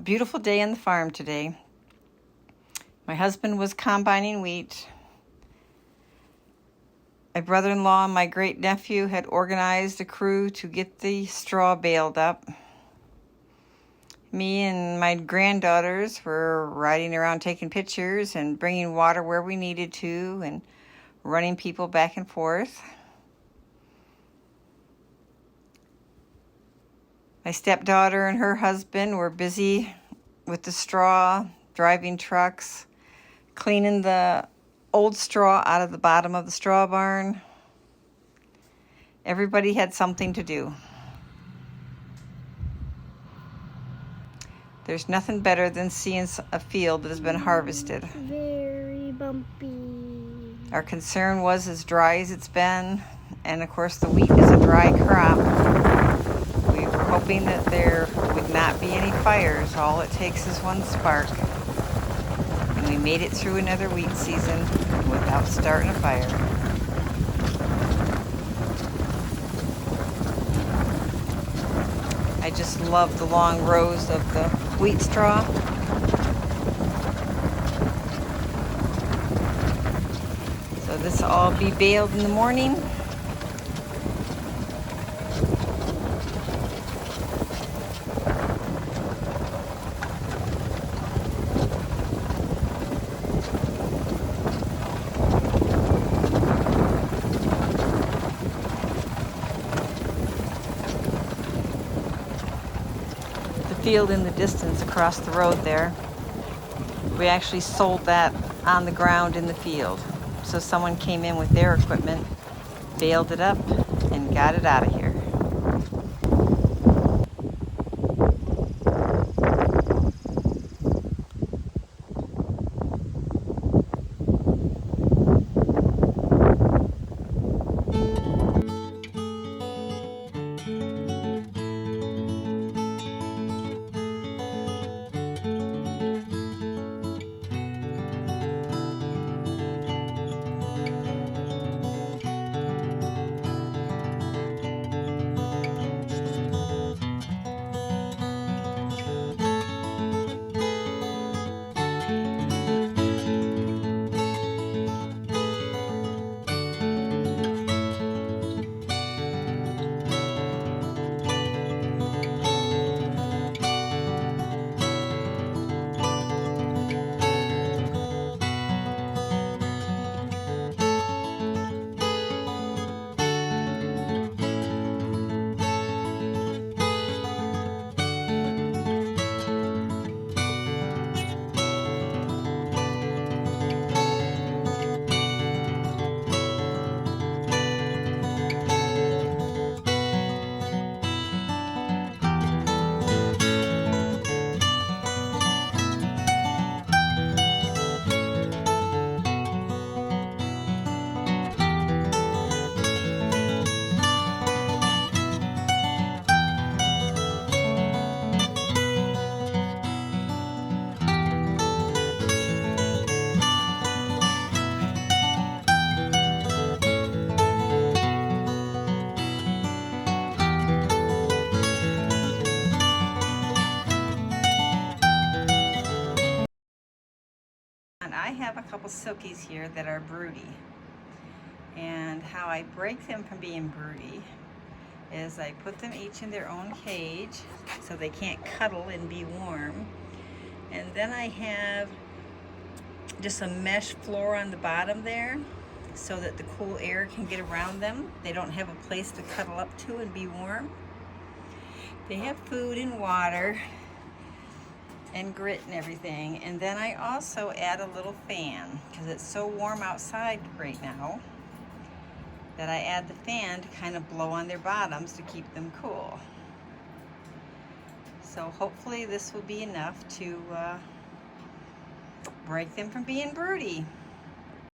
Beautiful day on the farm today. My husband was combining wheat. My brother-in-law and my great-nephew had organized a crew to get the straw baled up. Me and my granddaughters were riding around taking pictures and bringing water where we needed to and running people back and forth. My stepdaughter and her husband were busy with the straw, driving trucks, cleaning the old straw out of the bottom of the straw barn. Everybody had something to do. There's nothing better than seeing a field that has been harvested. Very bumpy. Our concern was as dry as it's been, and of course the wheat is a dry crop. We were hoping that there would not be any fires. All it takes is one spark. And we made it through another wheat season without starting a fire. I just love the long rows of the wheat straw. So this will all be baled in the morning. Field in the distance across the road there. We actually sold that on the ground in the field. So someone came in with their equipment, baled it up, and got it out of here. And I have a couple silkies here that are broody. And how I break them from being broody is I put them each in their own cage so they can't cuddle and be warm. And then I have just a mesh floor on the bottom there so that the cool air can get around them. They don't have a place to cuddle up to and be warm. They have food and water and grit and everything. And then I also add a little fan because it's so warm outside right now that I add the fan to kind of blow on their bottoms to keep them cool. So hopefully this will be enough to break them from being broody.